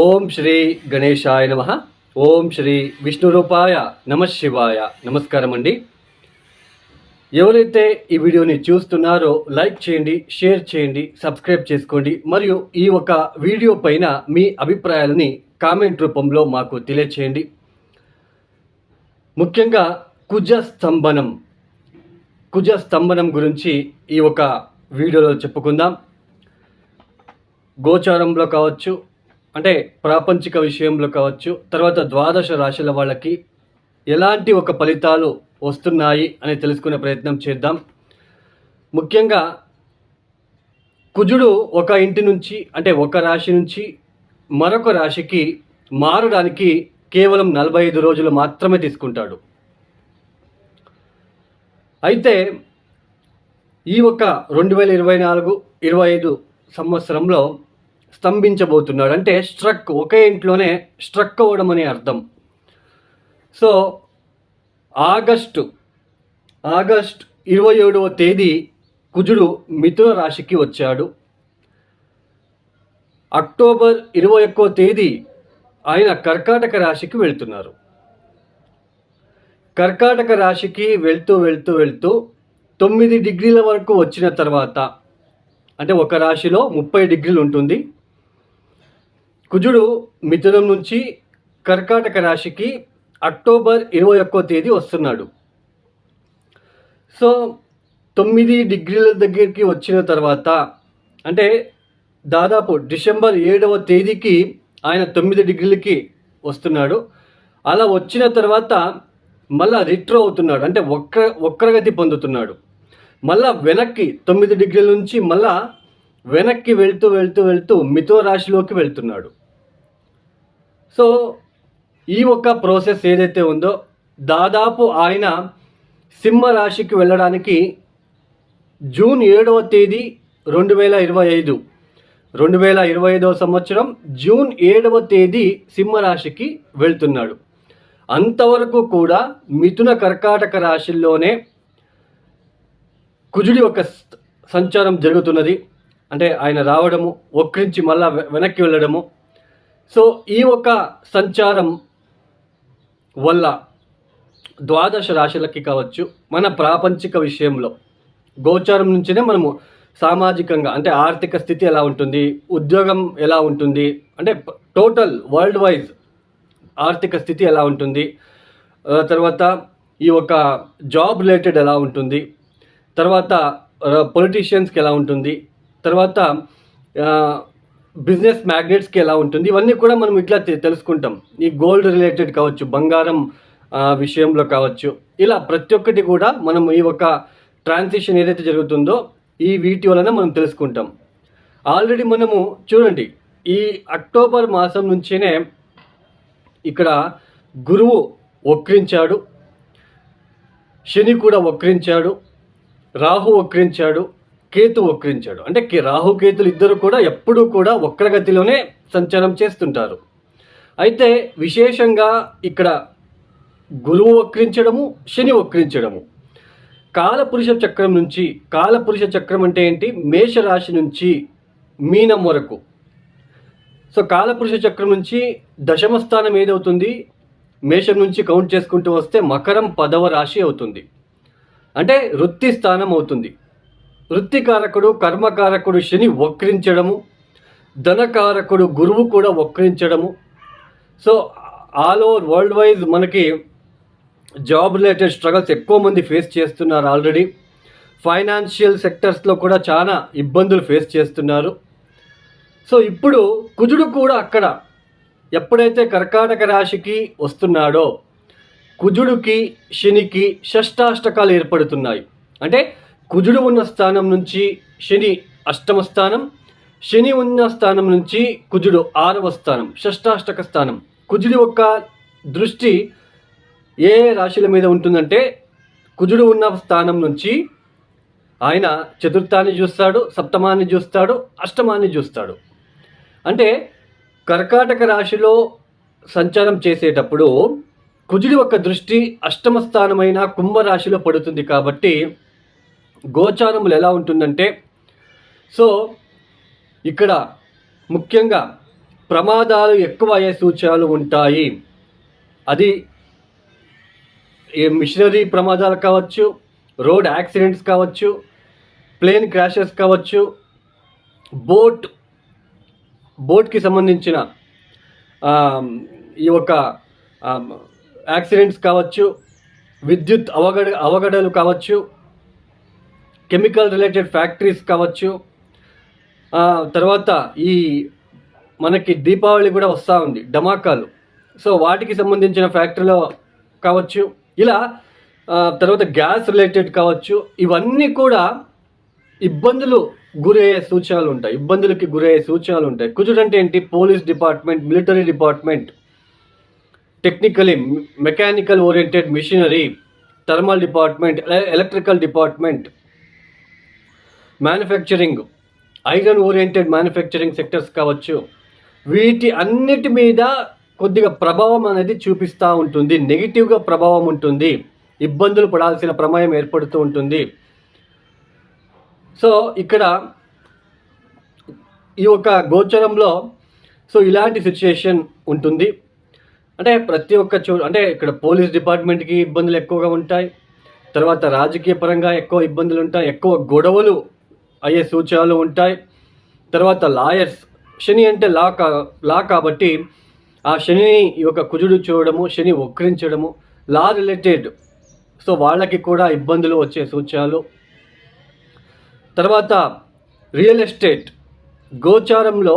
ఓం శ్రీ గణేశాయ నమః. ఓం శ్రీ విష్ణురూపాయ నమః శివాయ. నమస్కారం అండి. ఎవరైతే ఈ వీడియోని చూస్తున్నారో లైక్ చేయండి, షేర్ చేయండి, సబ్స్క్రైబ్ చేసుకోండి. మరియు ఈ ఒక వీడియో పైన మీ అభిప్రాయాలని కామెంట్ రూపంలో మాకు తెలియచేయండి. ముఖ్యంగా కుజ స్తంభనం గురించి ఈ ఒక వీడియోలో చెప్పుకుందాం. గోచారంలో కావచ్చు, అంటే ప్రాపంచిక విషయంలో కావచ్చు, తర్వాత ద్వాదశ రాశుల వాళ్ళకి ఎలాంటి ఒక ఫలితాలు వస్తున్నాయి అని తెలుసుకునే ప్రయత్నం చేద్దాం. ముఖ్యంగా కుజుడు ఒక ఇంటి నుంచి, అంటే ఒక రాశి నుంచి మరొక రాశికి మారడానికి కేవలం 45 రోజులు మాత్రమే తీసుకుంటాడు. అయితే ఈ ఒక 2024-25 సంవత్సరంలో స్తంభించబోతున్నాడు. అంటే ఒకే ఇంట్లోనే స్ట్రక్ అవ్వడం అనే అర్థం. సో ఆగస్టు 27వ తేదీ కుజుడు మిథున రాశికి వచ్చాడు. అక్టోబర్ 21వ తేదీ ఆయన కర్కాటక రాశికి వెళ్తున్నారు. కర్కాటక రాశికి వెళ్తూ 9 డిగ్రీల వరకు వచ్చిన తర్వాత, అంటే ఒక రాశిలో 30 డిగ్రీలు ఉంటుంది. కుజుడు మిథునం నుంచి కర్కాటక రాశికి అక్టోబర్ 21వ తేదీ వస్తున్నాడు. సో 9 డిగ్రీల దగ్గరికి వచ్చిన తర్వాత, అంటే దాదాపు డిసెంబర్ 7వ తేదీకి ఆయన 9 డిగ్రీలకి వస్తున్నాడు. అలా వచ్చిన తర్వాత మళ్ళా రిట్రో అవుతున్నాడు, అంటే వక్రగతి పొందుతున్నాడు. మళ్ళా వెనక్కి 9 డిగ్రీల నుంచి మళ్ళా వెనక్కి వెళ్తూ మిథున రాశిలోకి వెళ్తున్నాడు. సో ఈ ఒక్క ప్రాసెస్ ఏదైతే ఉందో, దాదాపు ఆయన సింహ రాశికి వెళ్ళడానికి జూన్ 7వ తేదీ 2025 సంవత్సరం జూన్ 7వ తేదీ సింహరాశికి వెళ్తున్నాడు. అంతవరకు కూడా మిథున కర్కాటక రాశిల్లోనే కుజుడి యొక్క సంచారం జరుగుతున్నది. అంటే ఆయన రావడము, వక్రించి మళ్ళా వెనక్కి వెళ్ళడము. సో ఈ ఒక సంచారం వల్ల ద్వాదశ రాశులకి కావచ్చు, మన ప్రాపంచిక విషయంలో గోచారం నుంచినే మనము సామాజికంగా, అంటే ఆర్థిక స్థితి ఎలా ఉంటుంది, ఉద్యోగం ఎలా ఉంటుంది, అంటే టోటల్ వరల్డ్ వైజ్ ఆర్థిక స్థితి ఎలా ఉంటుంది, తర్వాత ఈ ఒక జాబ్ రిలేటెడ్ ఎలా ఉంటుంది, తర్వాత పొలిటీషియన్స్కి ఎలా ఉంటుంది, తర్వాత బిజినెస్ మ్యాగ్నెట్స్కి ఎలా ఉంటుంది, ఇవన్నీ కూడా మనం ఇట్లా తెలుసుకుంటాం. ఈ గోల్డ్ రిలేటెడ్ కావచ్చు, బంగారం విషయంలో కావచ్చు, ఇలా ప్రతి ఒక్కటి కూడా మనం ఈ ఒక ట్రాన్సిషన్ ఏదైతే జరుగుతుందో ఈ వీటి వలన మనం తెలుసుకుంటాం. ఆల్రెడీ మనము చూడండి, ఈ అక్టోబర్ మాసం నుంచినే ఇక్కడ గురువు వక్రించాడు, శని కూడా వక్రించాడు, రాహు వక్రించాడు, కేతు వక్రించాడు. అంటే రాహుకేతులు ఇద్దరు కూడా ఎప్పుడూ కూడా వక్రగతిలోనే సంచారం చేస్తుంటారు. అయితే విశేషంగా ఇక్కడ గురువు వక్రించడము, శని వక్రించడము, కాలపురుష చక్రం అంటే ఏంటి, మేషరాశి నుంచి మీనం వరకు. సో కాలపురుష చక్రం నుంచి దశమ స్థానం ఏదవుతుంది, మేషం నుంచి కౌంట్ చేసుకుంటూ వస్తే మకరం 10వ రాశి అవుతుంది. అంటే వృత్తి స్థానం అవుతుంది. వృత్తికారకుడు, కర్మకారకుడు శని వక్రించడము, ధనకారకుడు గురువు కూడా వక్రించడము. So all over world wise మనకి జాబ్ రిలేటెడ్ స్ట్రగల్స్ ఎక్కువ మంది ఫేస్ చేస్తున్నారు. ఆల్రెడీ ఫైనాన్షియల్ సెక్టర్స్లో కూడా చాలా ఇబ్బందులు ఫేస్ చేస్తున్నారు. సో ఇప్పుడు కుజుడు కూడా అక్కడ ఎప్పుడైతే కర్కాటక రాశికి వస్తున్నాడో, కుజుడికి శనికి షష్టాష్టకాలు ఏర్పడుతున్నాయి. అంటే కుజుడు ఉన్న స్థానం నుంచి శని 8వ స్థానం, శని ఉన్న స్థానం నుంచి కుజుడు 6వ స్థానం, షష్టాష్టక స్థానం. కుజుడి యొక్క దృష్టి ఏ రాశుల మీద ఉంటుందంటే, కుజుడు ఉన్న స్థానం నుంచి ఆయన చతుర్థాన్ని చూస్తాడు, సప్తమాన్ని చూస్తాడు, అష్టమాన్ని చూస్తాడు. అంటే కర్కాటక రాశిలో సంచారం చేసేటప్పుడు కుజుడి యొక్క దృష్టి 8వ స్థానమైన కుంభరాశిలో పడుతుంది. కాబట్టి గోచారములు ఎలా ఉంటుందంటే, సో ఇక్కడ ముఖ్యంగా ప్రమాదాలు ఎక్కువ అయ్యే సూచనలు ఉంటాయి. అది మిషనరీ ప్రమాదాలు కావచ్చు, రోడ్ యాక్సిడెంట్స్ కావచ్చు, ప్లేన్ క్రాషెస్ కావచ్చు, బోట్కి సంబంధించిన ఈ యొక్క యాక్సిడెంట్స్ కావచ్చు, విద్యుత్ అవఘడలు కావచ్చు, కెమికల్ రిలేటెడ్ ఫ్యాక్టరీస్ కావచ్చు, తర్వాత ఈ మనకి దీపావళి కూడా వస్తూ ఉంది, ధమాకాలు. సో వాటికి సంబంధించిన ఫ్యాక్టరీలో కావచ్చు, ఇలా తర్వాత గ్యాస్ రిలేటెడ్ కావచ్చు, ఇవన్నీ కూడా ఇబ్బందులకి గురయ్యే సూచనలు ఉంటాయి. కుజుడు అంటే ఏంటి? Police department, military department, technically mechanical oriented machinery, thermal department, electrical department, manufacturing, iron oriented manufacturing sectors కావచ్చు. వీటి అన్నిటి మీద కొద్దిగా ప్రభావం అనేది చూపిస్తూ ఉంటుంది, నెగిటివ్గా ప్రభావం ఉంటుంది, ఇబ్బందులు పడాల్సిన ప్రమాదం ఏర్పడుతూ ఉంటుంది. సో ఇక్కడ ఈ యొక్క గోచరంలో ఇలాంటి సిచ్యుయేషన్ ఉంటుంది. అంటే ప్రతి ఒక్క అంటే ఇక్కడ పోలీస్ డిపార్ట్మెంట్కి ఇబ్బందులు ఎక్కువగా ఉంటాయి, తర్వాత రాజకీయ పరంగా ఎక్కువ ఇబ్బందులు ఉంటాయి, ఎక్కువ గొడవలు అయ్యే సూచనలు ఉంటాయి. తర్వాత లాయర్స్, శని అంటే లా కాబట్టి ఆ శనిని ఈ యొక్క కుజుడు చూడడము, శని వక్రించడము, లా రిలేటెడ్, సో వాళ్ళకి కూడా ఇబ్బందులు వచ్చే సూచనలు. తర్వాత రియల్ ఎస్టేట్ గోచారంలో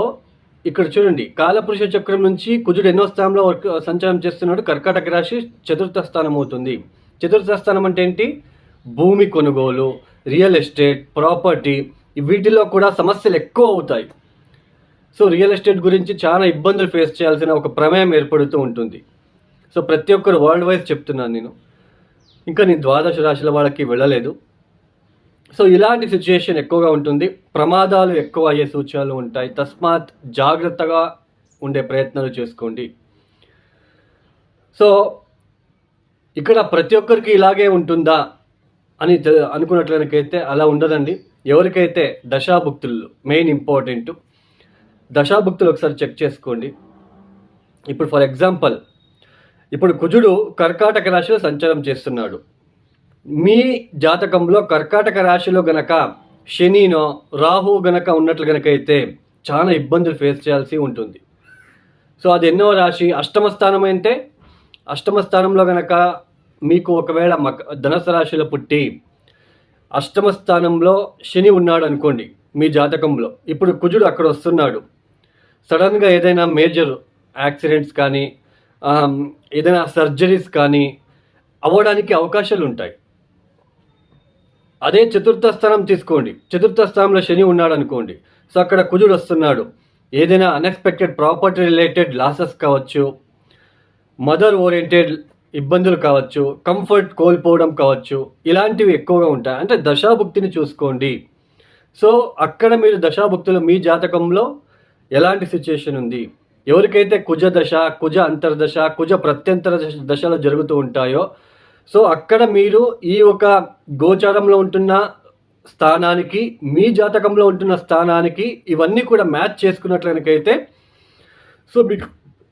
ఇక్కడ చూడండి, కాలపురుష చక్రం నుంచి కుజుడు ఎన్నో స్థానంలో సంచారం చేస్తున్నాడు? కర్కాటక రాశి చతుర్థ స్థానం అవుతుంది. చతుర్థ స్థానం అంటే ఏంటి? భూమి కొనుగోలు, రియల్ ఎస్టేట్, ప్రాపర్టీ, వీటిలో కూడా సమస్యలు ఎక్కువ అవుతాయి. సో రియల్ ఎస్టేట్ గురించి చాలా ఇబ్బందులు ఫేస్ చేయాల్సిన ఒక ప్రమేయం ఏర్పడుతూ ఉంటుంది. సో ప్రతి ఒక్కరు వరల్డ్ వైజ్ చెప్తున్నాను నేను, ఇంకా నేను ద్వాదశ రాశుల వాళ్ళకి వెళ్ళలేదు. సో ఇలాంటి సిచ్యుయేషన్ ఎక్కువగా ఉంటుంది, ప్రమాదాలు ఎక్కువ అయ్యే సూచనలు ఉంటాయి. తస్మాత్ జాగ్రత్తగా ఉండే ప్రయత్నాలు చేసుకోండి. సో ఇక్కడ ప్రతి ఒక్కరికి ఇలాగే ఉంటుందా అని అనుకున్నట్లయితే అలా ఉండదండి. ఎవరికైతే దశాభుక్తులు మెయిన్ ఇంపార్టెంట్, దశాభుక్తులు ఒకసారి చెక్ చేసుకోండి. ఇప్పుడు ఫర్ ఎగ్జాంపుల్, ఇప్పుడు కుజుడు కర్కాటక రాశిలో సంచారం చేస్తున్నాడు. మీ జాతకంలో కర్కాటక రాశిలో గనక శనినో రాహు గనక ఉన్నట్లు గనక అయితే చాలా ఇబ్బందులు ఫేస్ చేయాల్సి ఉంటుంది. సో అది ఎన్నో రాశి? అష్టమ స్థానం అంటే, అష్టమ స్థానంలో గనక మీకు ఒకవేళ ధనుసు రాశిలో పుట్టి అష్టమ స్థానంలో శని ఉన్నాడు అనుకోండి మీ జాతకంలో, ఇప్పుడు కుజుడు అక్కడ వస్తున్నాడు, సడన్గా ఏదైనా మేజర్ యాక్సిడెంట్స్ కానీ ఏదైనా సర్జరీస్ కానీ అవ్వడానికి అవకాశాలు ఉంటాయి. అదే చతుర్థ స్థానం తీసుకోండి, చతుర్థ స్థానంలో శని ఉన్నాడు అనుకోండి, సో అక్కడ కుజుడు వస్తున్నాడు, ఏదైనా అన్ఎక్స్పెక్టెడ్ ప్రాపర్టీ రిలేటెడ్ లాసెస్ కావచ్చు, మదర్ ఓరియంటెడ్ ఇబ్బందులు కావచ్చు, కంఫర్ట్ కోల్పోవడం కావచ్చు, ఇలాంటివి ఎక్కువగా ఉంటాయి. అంటే దశాభుక్తిని చూసుకోండి. సో అక్కడ మీరు దశాభుక్తులు మీ జాతకంలో ఎలాంటి సిచ్యుయేషన్ ఉంది, ఎవరికైతే కుజ దశ, కుజ అంతర్దశ, కుజ ప్రత్యంతర దశలు జరుగుతూ ఉంటాయో, సో అక్కడ మీరు ఈ ఒక గోచారంలో ఉంటున్న స్థానానికి, మీ జాతకంలో ఉంటున్న స్థానానికి ఇవన్నీ కూడా మ్యాచ్ చేసుకున్నట్లయితే సో మీకు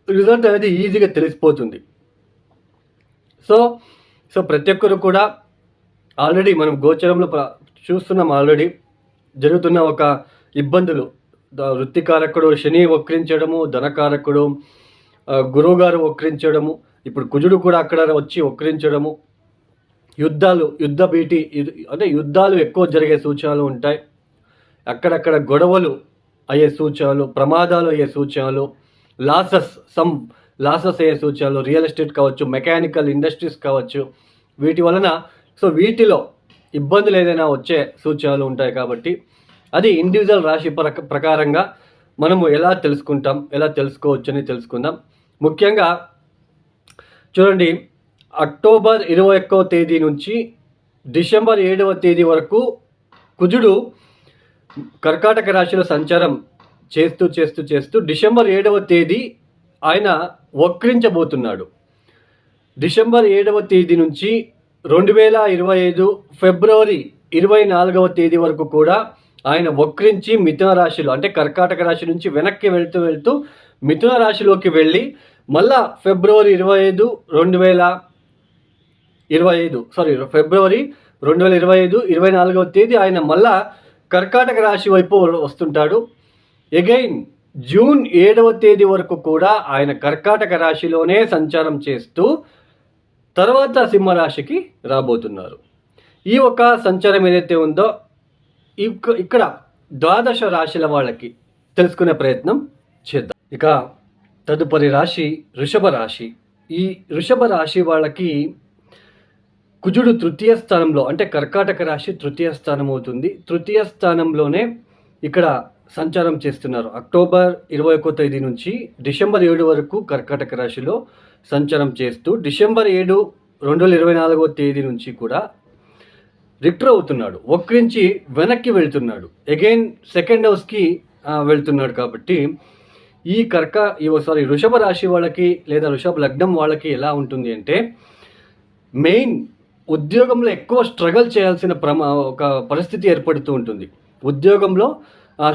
రిజల్ట్ అనేది ఈజీగా తెలిసిపోతుంది. సో ప్రతి ఒక్కరు కూడా ఆల్రెడీ మనం గోచరంలో చూస్తున్నాం, ఆల్రెడీ జరుగుతున్న ఒక ఇబ్బందులు, వృత్తికారకుడు శని వక్రించడము, ధనకారకుడు గురువుగారు వక్రించడము, ఇప్పుడు కుజుడు కూడా అక్కడ వచ్చి వక్రించడము, యుద్ధ భీతి, అంటే యుద్ధాలు ఎక్కువ జరిగే సూచనలు ఉంటాయి, అక్కడక్కడ గొడవలు అయ్యే సూచనలు, ప్రమాదాలు అయ్యే సూచనలు, లాసెస్ అయ్యే సూచనలు, రియల్ ఎస్టేట్ కావచ్చు, మెకానికల్ ఇండస్ట్రీస్ కావచ్చు, వీటి వలన సో వీటిలో ఇబ్బందులు ఏదైనా వచ్చే సూచనలు ఉంటాయి. కాబట్టి అది ఇండివిజువల్ రాశి ప్రకారంగా మనము ఎలా తెలుసుకోవచ్చు అని తెలుసుకుందాం. ముఖ్యంగా చూడండి, అక్టోబర్ 21వ తేదీ నుంచి డిసెంబర్ 7వ తేదీ వరకు కుజుడు కర్కాటక రాశిలో సంచారం చేస్తూ డిసెంబర్ 7వ తేదీ ఆయన వక్రించబోతున్నాడు. డిసెంబర్ 7వ తేదీ నుంచి 2025 ఫిబ్రవరి 24వ తేదీ వరకు కూడా ఆయన వక్రించి మిథున రాశిలో, అంటే కర్కాటక రాశి నుంచి వెనక్కి వెళ్తూ మిథున రాశిలోకి వెళ్ళి మళ్ళా ఫిబ్రవరి 24వ తేదీ ఆయన మళ్ళా కర్కాటక రాశి వైపు వస్తుంటాడు. అగైన్ జూన్ 7వ తేదీ వరకు కూడా ఆయన కర్కాటక రాశిలోనే సంచారం చేస్తూ తర్వాత సింహరాశికి రాబోతున్నారు. ఈ ఒక సంచారం ఏదైతే ఉందో ఇక్కడ ద్వాదశ రాశుల వాళ్ళకి తెలుసుకునే ప్రయత్నం చేద్దాం. ఇక తదుపరి రాశి వృషభ రాశి. ఈ వృషభ రాశి వాళ్ళకి కుజుడు తృతీయ స్థానంలో, అంటే కర్కాటక రాశి తృతీయ స్థానం అవుతుంది. తృతీయ స్థానంలోనే ఇక్కడ సంచారం చేస్తున్నారు. అక్టోబర్ 21వ తేదీ నుంచి డిసెంబర్ 7 వరకు కర్కాటక రాశిలో సంచారం చేస్తూ డిసెంబర్ 7, 2024వ తేదీ నుంచి కూడా రిక్టర్ అవుతున్నాడు. వక్రించి వెనక్కి వెళ్తున్నాడు. అగైన్ సెకండ్ హౌస్కి వెళ్తున్నాడు. కాబట్టి ఈ వృషభ రాశి వాళ్ళకి లేదా వృషభ లగ్నం వాళ్ళకి ఎలా ఉంటుంది అంటే, మెయిన్ ఉద్యోగంలో ఎక్కువ స్ట్రగల్ చేయాల్సిన ఒక పరిస్థితి ఏర్పడుతూ ఉంటుంది. ఉద్యోగంలో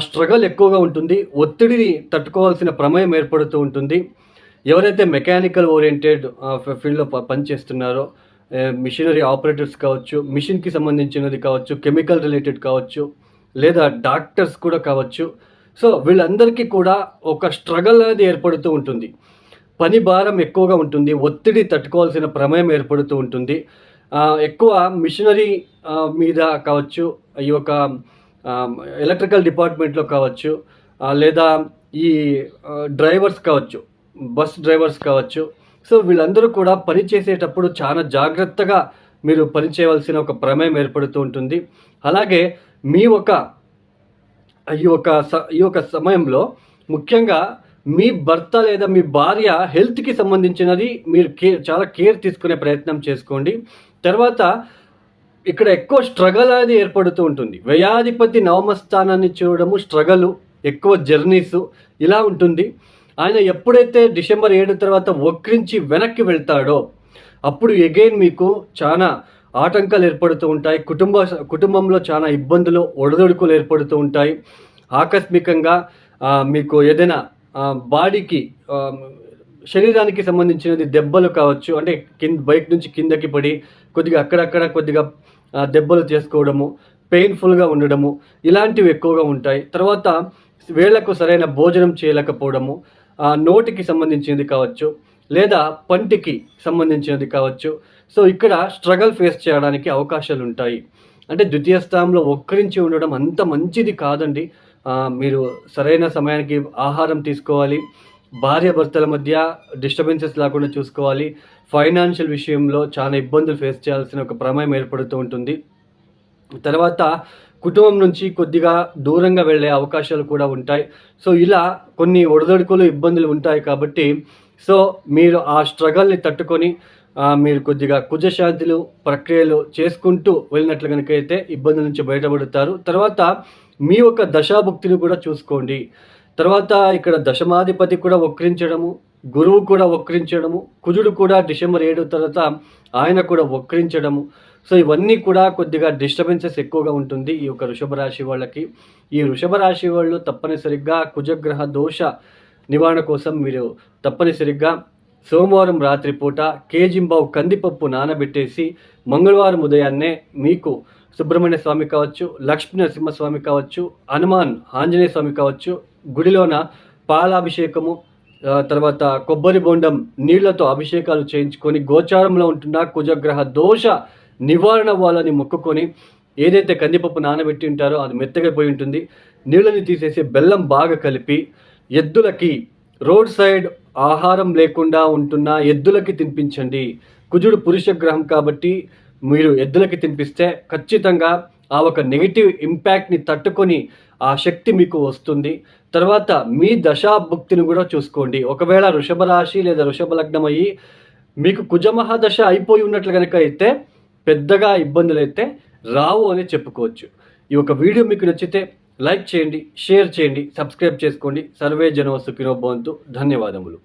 స్ట్రగల్ ఎక్కువగా ఉంటుంది. ఒత్తిడిని తట్టుకోవాల్సిన ప్రమేయం ఏర్పడుతూ ఉంటుంది. ఎవరైతే మెకానికల్ ఓరియంటెడ్ ఫీల్డ్లో పనిచేస్తున్నారో, మిషనరీ ఆపరేటర్స్ కావచ్చు, మిషన్కి సంబంధించినది కావచ్చు, కెమికల్ రిలేటెడ్ కావచ్చు, లేదా డాక్టర్స్ కూడా కావచ్చు. సో వీళ్ళందరికీ కూడా ఒక స్ట్రగల్ అనేది ఏర్పడుతూ ఉంటుంది. పని భారం ఎక్కువగా ఉంటుంది. ఒత్తిడి తట్టుకోవాల్సిన ప్రమేయం ఏర్పడుతూ ఉంటుంది. ఎక్కువ మిషనరీ మీద కావచ్చు, ఈ యొక్క ఎలక్ట్రికల్ డిపార్ట్మెంట్లో కావచ్చు, లేదా ఈ డ్రైవర్స్ కావచ్చు, బస్ డ్రైవర్స్ కావచ్చు. సో వీళ్ళందరూ కూడా పని చేసేటప్పుడు చాలా జాగ్రత్తగా మీరు పని చేయవలసిన ఒక ప్రమేయం ఏర్పడుతూ ఉంటుంది. అలాగే ఈ యొక్క సమయంలో ముఖ్యంగా మీ భర్త లేదా మీ భార్య హెల్త్కి సంబంధించినది మీరు చాలా కేర్ తీసుకునే ప్రయత్నం చేసుకోండి. తర్వాత ఇక్కడ ఎక్కువ స్ట్రగల్ అనేది ఏర్పడుతూ ఉంటుంది. వ్యయాధిపతి నవమ స్థానాన్ని చూడడము, స్ట్రగలు, ఎక్కువ జర్నీస్ ఇలా ఉంటుంది. ఆయన ఎప్పుడైతే డిసెంబర్ 7 తర్వాత వక్రించి వెనక్కి వెళ్తాడో అప్పుడు అగైన్ మీకు చాలా ఆటంకాలు ఏర్పడుతూ ఉంటాయి. కుటుంబంలో చాలా ఇబ్బందులు, ఒడదొడుకులు ఏర్పడుతూ ఉంటాయి. ఆకస్మికంగా మీకు ఏదైనా బాడీకి, శరీరానికి సంబంధించినది దెబ్బలు కావచ్చు, అంటే బైక్ నుంచి కిందకి పడి కొద్దిగా అక్కడక్కడ కొద్దిగా దెబ్బలు చేసుకోవడము, పెయిన్ఫుల్గా ఉండడము, ఇలాంటివి ఎక్కువగా ఉంటాయి. తర్వాత వేళ్లకు సరైన భోజనం చేయలేకపోవడము, నోటికి సంబంధించినది కావచ్చు, లేదా పంటికి సంబంధించినది కావచ్చు. సో ఇక్కడ స్ట్రగల్ ఫేస్ చేయడానికి అవకాశాలు ఉంటాయి. అంటే ద్వితీయ స్థానంలో వక్రించి ఉండడం అంత మంచిది కాదండి. మీరు సరైన సమయానికి ఆహారం తీసుకోవాలి. భార్యాభర్తల మధ్య డిస్టర్బెన్సెస్ లేకుండా చూసుకోవాలి. ఫైనాన్షియల్ విషయంలో చాలా ఇబ్బందులు ఫేస్ చేయాల్సిన ఒక ప్రమేయం ఏర్పడుతూ ఉంటుంది. తర్వాత కుటుంబం నుంచి కొద్దిగా దూరంగా వెళ్ళే అవకాశాలు కూడా ఉంటాయి. సో ఇలా కొన్ని ఒడిదొడుకులు, ఇబ్బందులు ఉంటాయి. కాబట్టి సో మీరు ఆ స్ట్రగల్ని తట్టుకొని మీరు కొద్దిగా కుజశాంతులు ప్రక్రియలు చేసుకుంటూ వెళ్ళినట్లు కనుక అయితే ఇబ్బందుల నుంచి బయటపడతారు. తర్వాత మీ యొక్క దశాభుక్తిని కూడా చూసుకోండి. తర్వాత ఇక్కడ దశమాధిపతి కూడా వక్రించడము, గురువు కూడా వక్రించడము, కుజుడు కూడా డిసెంబర్ 7 తర్వాత ఆయన కూడా వక్రించడము. సో ఇవన్నీ కూడా కొద్దిగా డిస్టర్బెన్సెస్ ఎక్కువగా ఉంటుంది ఈ యొక్క వృషభ రాశి వాళ్ళకి. ఈ వృషభ రాశి వాళ్ళు తప్పనిసరిగా కుజగ్రహ దోష నివారణ కోసం మీరు తప్పనిసరిగా సోమవారం రాత్రిపూట కేజింబావు కందిపప్పు నానబెట్టేసి మంగళవారం ఉదయాన్నే మీకు సుబ్రహ్మణ్య స్వామి కావచ్చు, లక్ష్మీ నరసింహస్వామి కావచ్చు, హనుమాన్ ఆంజనేయ స్వామి కావచ్చు, గుడిలోన పాలాభిషేకము, తర్వాత కొబ్బరి బొండం నీళ్లతో అభిషేకాలు చేయించుకొని గోచారంలో ఉంటున్న కుజగ్రహ దోష నివారణ వాళ్ళని మొక్కుకొని, ఏదైతే కందిపప్పు నానబెట్టి ఉంటారో అది మెత్తగా పోయి ఉంటుంది, నీళ్ళని తీసేసి బెల్లం బాగా కలిపి ఎద్దులకి, రోడ్ సైడ్ ఆహారం లేకుండా ఉంటున్న ఎద్దులకి తినిపించండి. కుజుడు పురుష గ్రహం కాబట్టి మీరు ఎద్దులకి తినిపిస్తే ఖచ్చితంగా ఆ ఒక నెగిటివ్ ఇంపాక్ట్ని తట్టుకొని ఆ శక్తి మీకు వస్తుంది. తర్వాత మీ దశాభుక్తిని కూడా చూసుకోండి. ఒకవేళ వృషభ రాశి లేదా వృషభ లగ్నం అయ్యి మీకు కుజమహాదశ అయిపోయి ఉన్నట్లు కనుక అయితే పెద్దగా ఇబ్బందులు అయితే రావు అని చెప్పుకోవచ్చు. ఈ ఒక వీడియో మీకు నచ్చితే లైక్ చేయండి, షేర్ చేయండి, సబ్స్క్రైబ్ చేసుకోండి. సర్వే జనో సుఖినో భవంతు. ధన్యవాదములు.